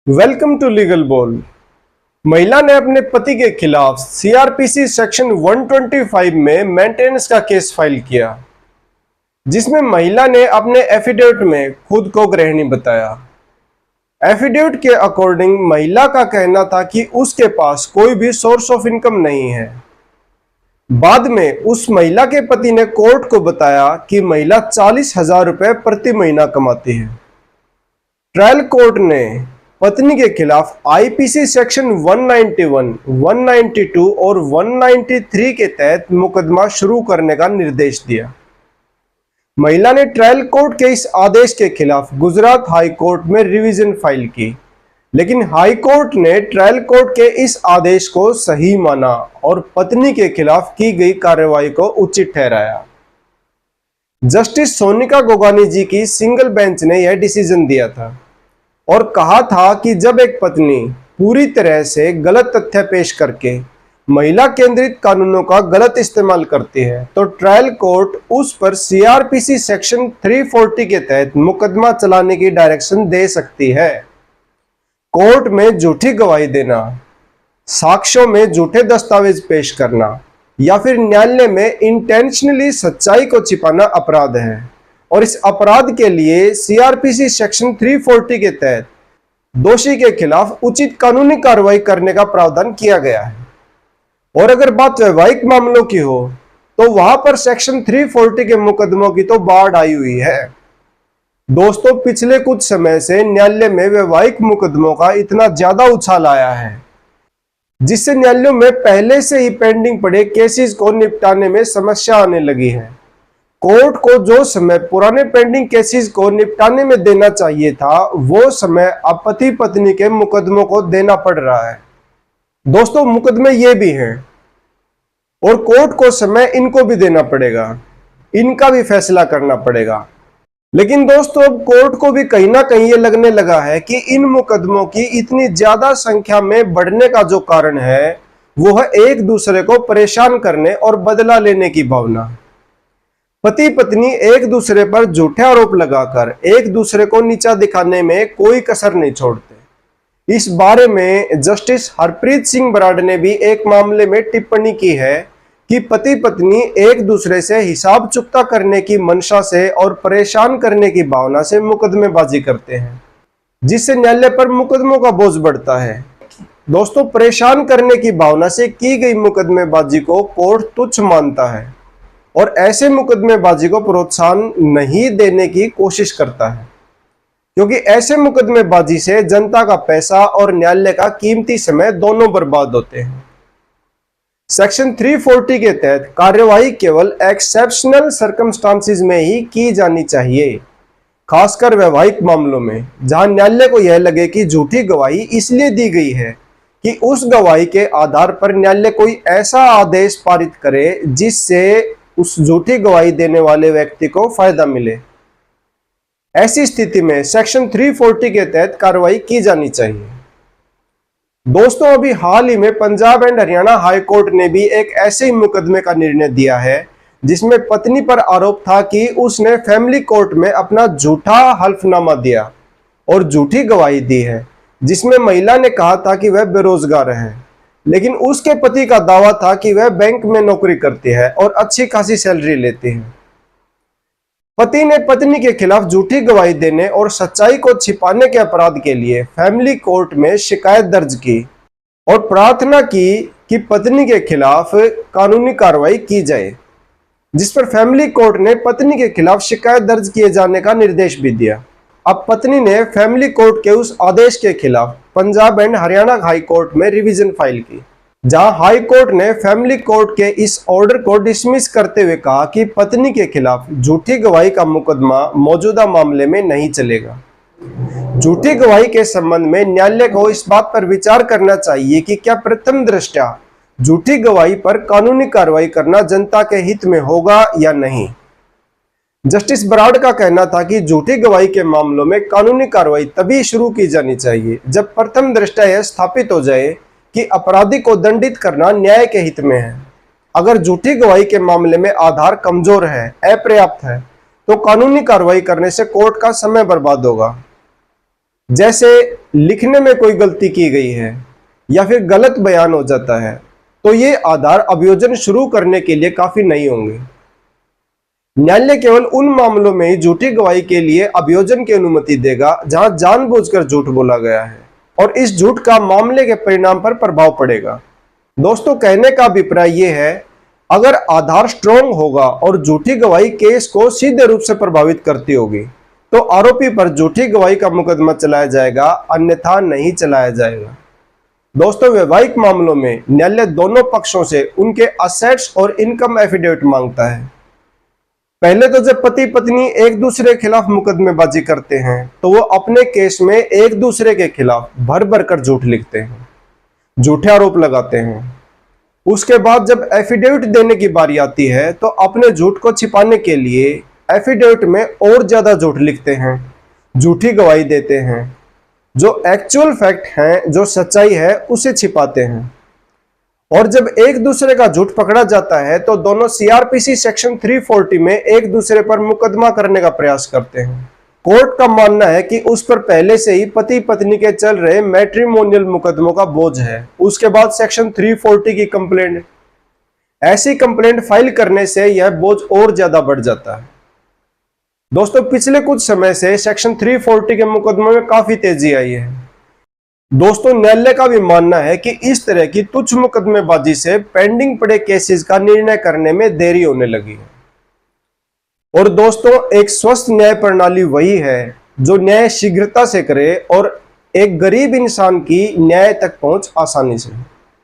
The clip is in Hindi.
वेलकम टू लीगल बोल। महिला ने अपने पति के खिलाफ सीआरपीसी सेक्शन 125 में मेंटेनेंस का केस फाइल किया, जिसमें महिला ने अपने एफिडेविट में खुद को गृहिणी बताया। एफिडेविट के अकॉर्डिंग महिला का कहना था कि उसके पास कोई भी सोर्स ऑफ इनकम नहीं है। बाद में उस महिला के पति ने कोर्ट को बताया कि महिला 40,000 रुपए प्रति महीना कमाती है। ट्रायल कोर्ट ने पत्नी के खिलाफ आईपीसी सेक्शन 191, 192 और 193 के तहत मुकदमा शुरू करने का निर्देश दिया। महिला ने ट्रायल कोर्ट के इस आदेश के खिलाफ गुजरात हाई कोर्ट में रिवीजन फाइल की, लेकिन हाई कोर्ट ने ट्रायल कोर्ट के इस आदेश को सही माना और पत्नी के खिलाफ की गई कार्रवाई को उचित ठहराया। जस्टिस सोनिका गोगानी जी की सिंगल बेंच ने यह डिसीजन दिया था और कहा था कि जब एक पत्नी पूरी तरह से गलत तथ्य पेश करके महिला केंद्रित कानूनों का गलत इस्तेमाल करती है तो ट्रायल कोर्ट उस पर सीआरपीसी सेक्शन 340 के तहत मुकदमा चलाने की डायरेक्शन दे सकती है। कोर्ट में झूठी गवाही देना, साक्ष्यों में झूठे दस्तावेज पेश करना या फिर न्यायालय में इंटेंशनली सच्चाई को छिपाना अपराध है और इस अपराध के लिए सीआरपीसी सेक्शन 340 के तहत दोषी के खिलाफ उचित कानूनी कार्रवाई करने का प्रावधान किया गया है। और अगर बात वैवाहिक मामलों की हो तो वहां पर सेक्शन 340 के मुकदमों की तो बाढ़ आई हुई है। दोस्तों, पिछले कुछ समय से न्यायालय में वैवाहिक मुकदमों का इतना ज्यादा उछाल आया है, जिससे न्यायालयों में पहले से ही पेंडिंग पड़े केसेस को निपटाने में समस्या आने लगी है। कोर्ट को जो समय पुराने पेंडिंग केसेस को निपटाने में देना चाहिए था, वो समय अब पति पत्नी के मुकदमों को देना पड़ रहा है। दोस्तों, मुकदमे ये भी हैं और कोर्ट को समय इनको भी देना पड़ेगा, इनका भी फैसला करना पड़ेगा। लेकिन दोस्तों, अब कोर्ट को भी कहीं ना कहीं ये लगने लगा है कि इन मुकदमों की इतनी ज्यादा संख्या में बढ़ने का जो कारण है वो है एक दूसरे को परेशान करने और बदला लेने की भावना। पति पत्नी एक दूसरे पर झूठे आरोप लगाकर एक दूसरे को नीचा दिखाने में कोई कसर नहीं छोड़ते। इस बारे में जस्टिस हरप्रीत सिंह बराड़ ने भी एक मामले में टिप्पणी की है कि पति पत्नी एक दूसरे से हिसाब चुकता करने की मंशा से और परेशान करने की भावना से मुकदमेबाजी करते हैं, जिससे न्यायालय पर मुकदमों का बोझ बढ़ता है। दोस्तों, परेशान करने की भावना से की गई मुकदमेबाजी को कोर्ट तुच्छ मानता है और ऐसे मुकदमेबाजी को प्रोत्साहन नहीं देने की कोशिश करता है, क्योंकि ऐसे मुकदमेबाजी से जनता का पैसा और न्यायालय का कीमती समय दोनों बर्बाद होते हैं। सेक्शन 340 के तहत कार्यवाही केवल एक्सेप्शनल सर्कमस्टांसिस में ही की जानी चाहिए, खासकर वैवाहिक मामलों में, जहां न्यायालय को यह लगे कि झूठी गवाही इसलिए दी गई है कि उस गवाही के आधार पर न्यायालय कोई ऐसा आदेश पारित करे जिससे उस झूठी गवाही देने वाले व्यक्ति को फायदा मिले। ऐसी स्थिति में सेक्शन 340 के तहत कार्रवाई की जानी चाहिए। दोस्तों, अभी हाल ही में Punjab and Haryana high court ने भी एक ऐसे ही मुकदमे का निर्णय दिया है, जिसमें पत्नी पर आरोप था कि उसने फैमिली कोर्ट में अपना झूठा हल्फनामा दिया और झूठी गवाही दी है, जिसमें महिला ने कहा था कि वह बेरोजगार है, लेकिन उसके पति का दावा था कि वह बैंक में नौकरी करती है और अच्छी खासी सैलरी लेती है। पति ने पत्नी के खिलाफ झूठी गवाही देने और सच्चाई को छिपाने के अपराध के लिए फैमिली कोर्ट में शिकायत दर्ज की और प्रार्थना की कि पत्नी के खिलाफ कानूनी कार्रवाई की जाए, जिस पर फैमिली कोर्ट ने पत्नी के खिलाफ शिकायत दर्ज किए जाने का निर्देश भी दिया। अब पत्नी ने फैमिली कोर्ट के उस आदेश के खिलाफ Punjab and Haryana high court में रिवीजन फाइल की, जहां हाई कोर्ट ने फैमिली कोर्ट के इस ऑर्डर को डिसमिस करते हुए कहा कि पत्नी के खिलाफ झूठी गवाही का मुकदमा मौजूदा मामले में नहीं चलेगा। झूठी गवाही के संबंध में न्यायालय को इस बात पर विचार करना चाहिए कि क्या प्रथम दृष्टया झूठी गवाही पर कानूनी कार्रवाई करना जनता के हित में होगा या नहीं। जस्टिस बराड़ का कहना था कि झूठी गवाही के मामलों में कानूनी कार्रवाई तभी शुरू की जानी चाहिए जब प्रथम दृष्टया यह स्थापित हो जाए कि अपराधी को दंडित करना न्याय के हित में है। अगर झूठी गवाही के मामले में आधार कमजोर है, अपर्याप्त है, तो कानूनी कार्रवाई करने से कोर्ट का समय बर्बाद होगा। जैसे लिखने में कोई गलती की गई है या फिर गलत बयान हो जाता है, तो ये आधार अभियोजन शुरू करने के लिए काफी नहीं होंगे। न्यायालय केवल उन मामलों में ही झूठी गवाही के लिए अभियोजन की अनुमति देगा जहां जानबूझकर झूठ बोला गया है और इस झूठ का मामले के परिणाम पर प्रभाव पड़ेगा। दोस्तों, कहने का अभिप्राय यह है, अगर आधार स्ट्रॉन्ग होगा और झूठी गवाही केस को सीधे रूप से प्रभावित करती होगी तो आरोपी पर झूठी गवाही का मुकदमा चलाया जाएगा, अन्यथा नहीं चलाया जाएगा। दोस्तों, वैवाहिक मामलों में न्यायालय दोनों पक्षों से उनके असेट्स और इनकम एफिडेविट मांगता है। पहले तो जब पति पत्नी एक दूसरे के खिलाफ मुकदमेबाजी करते हैं तो वो अपने केस में एक दूसरे के खिलाफ भर भर कर झूठ लिखते हैं, झूठे आरोप लगाते हैं। उसके बाद जब एफिडेविट देने की बारी आती है तो अपने झूठ को छिपाने के लिए एफिडेविट में और ज्यादा झूठ लिखते हैं, झूठी गवाही देते हैं, जो एक्चुअल फैक्ट हैं, जो सच्चाई है, उसे छिपाते हैं। और जब एक दूसरे का झूठ पकड़ा जाता है तो दोनों सीआरपीसी सेक्शन 340 में एक दूसरे पर मुकदमा करने का प्रयास करते हैं। कोर्ट का मानना है कि उस पर पहले से ही पति पत्नी के चल रहे मैट्रिमोनियल मुकदमों का बोझ है। उसके बाद सेक्शन 340 की कंप्लेंट, ऐसी कंप्लेंट फाइल करने से यह बोझ और ज्यादा बढ़ जाता है। दोस्तों, पिछले कुछ समय से सेक्शन 340 के मुकदमों में काफी तेजी आई है। दोस्तों, न्यायालय का भी मानना है कि इस तरह की तुच्छ मुकदमेबाजी से पेंडिंग पड़े केसेस का निर्णय करने में देरी होने लगी है। और दोस्तों, एक स्वस्थ न्याय प्रणाली वही है जो न्याय शीघ्रता से करे और एक गरीब इंसान की न्याय तक पहुंच आसानी से।